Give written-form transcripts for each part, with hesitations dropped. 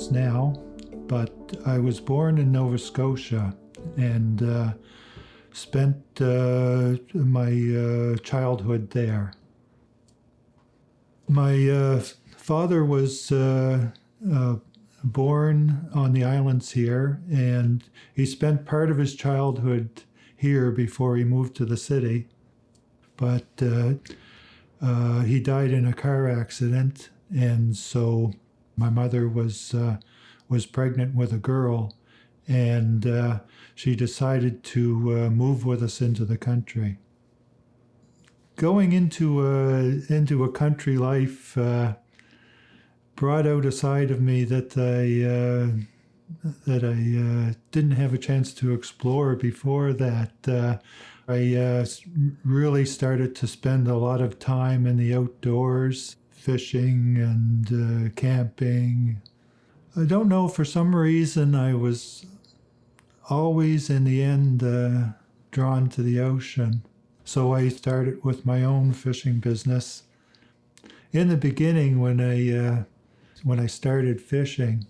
province now, but I was born in Nova Scotia and spent my childhood there. My father was born on the islands here, and he spent part of his childhood here before he moved to the city. But he died in a car accident, and so my mother was pregnant with a girl, and she decided to move with us into the country. Going into a country life brought out a side of me that I didn't have a chance to explore before that. I really started to spend a lot of time in the outdoors, fishing and camping. I don't know, for some reason I was always in the end drawn to the ocean. So I started with my own fishing business. In the beginning, when I started fishing,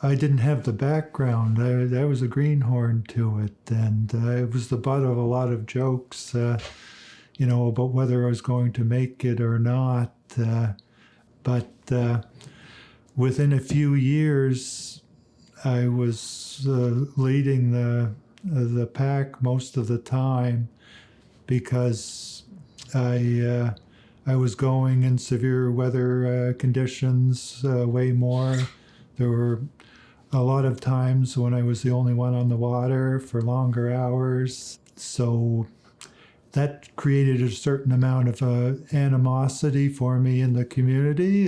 I didn't have the background. I was a greenhorn to it, and I was the butt of a lot of jokes, about whether I was going to make it or not. But within a few years, I was leading the pack most of the time, because I was going in severe weather conditions way more. There were a lot of times when I was the only one on the water for longer hours. So that created a certain amount of animosity for me in the community.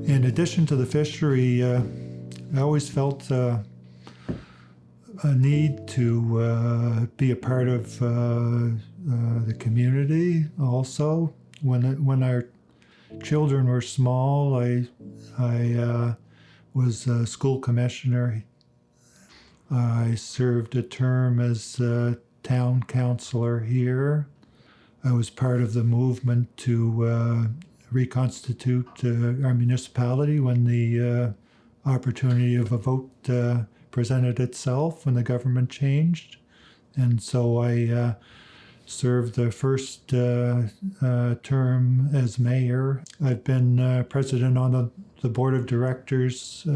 In addition to the fishery, I always felt a need to be a part of the community also. When our children were small, I was a school commissioner. I served a term as a town councillor here. I was part of the movement to reconstitute our municipality when the opportunity of a vote presented itself, when the government changed. And so I served the first term as mayor. I've been president on the board of directors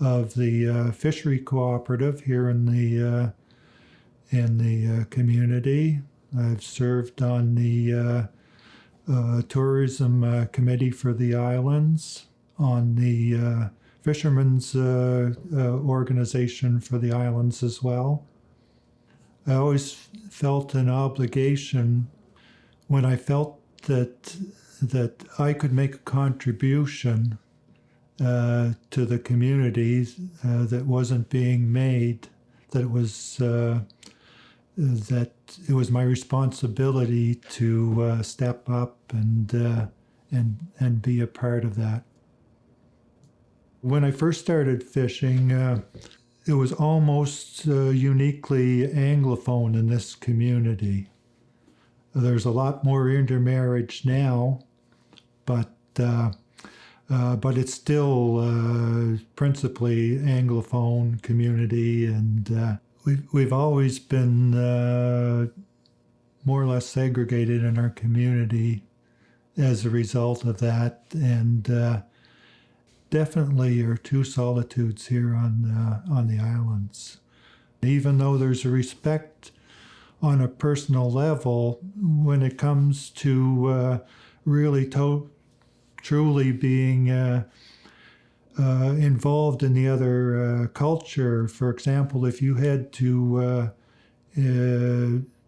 of the fishery cooperative here in the community. I've served on the tourism committee for the islands, on the fishermen's organization for the islands as well. I always felt an obligation when I felt that I could make a contribution to the community that wasn't being made, that it was my responsibility to step up and be a part of that. When I first started fishing, it was almost uniquely Anglophone in this community. There's a lot more intermarriage now, but it's still principally Anglophone community, and we've always been more or less segregated in our community as a result of that, and definitely are two solitudes here on the islands. Even though there's a respect on a personal level, when it comes to really truly being involved in the other culture, for example, if you had to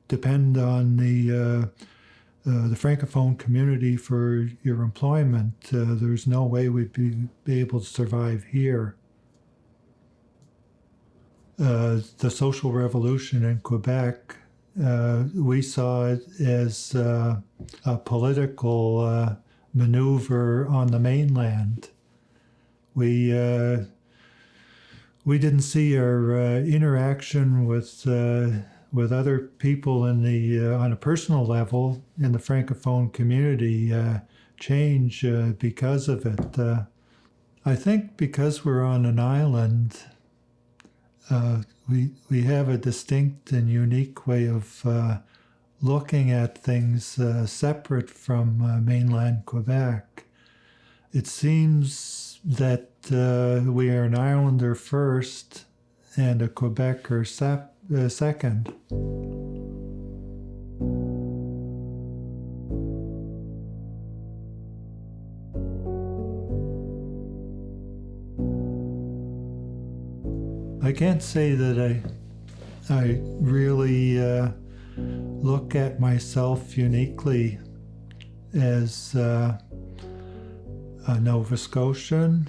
depend on the Francophone community for your employment, there's no way we'd be able to survive here. The social revolution in Quebec, we saw it as a political maneuver on the mainland. We didn't see our interaction with with other people in the on a personal level in the Francophone community change because of it. I think because we're on an island, we have a distinct and unique way of looking at things separate from mainland Quebec. It seems that we are an islander first and a Quebecer second. I can't say that I really look at myself uniquely as a Nova Scotian,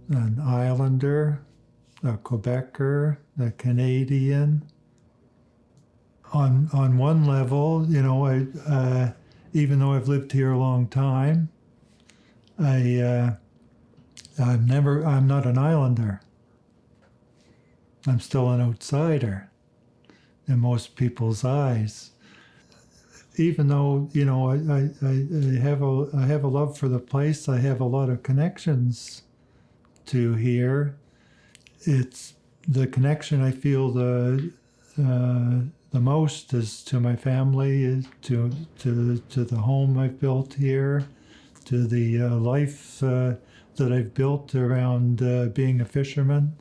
an islander, a Quebecer, a Canadian. On one level, you know, I even though I've lived here a long time, I'm not an islander. I'm still an outsider in most people's eyes. Even though, you know, I have a love for the place, I have a lot of connections to here. It's the connection I feel the most is to my family, is to the home I've built here, to the life that I've built around being a fisherman.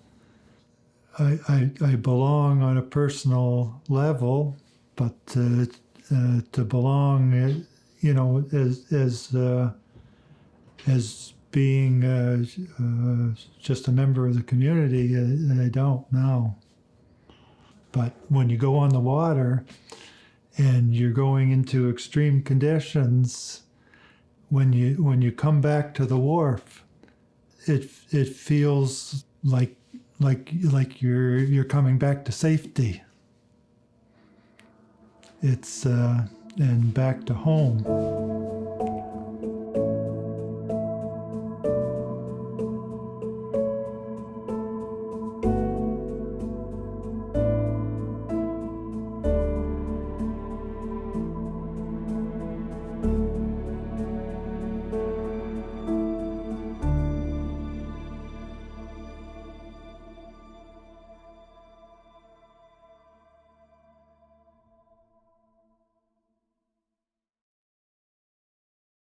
I belong on a personal level, but to belong, you know, as being just a member of the community, I don't know. But when you go on the water and you're going into extreme conditions, when you come back to the wharf, it feels like you're coming back to safety. It's and back to home.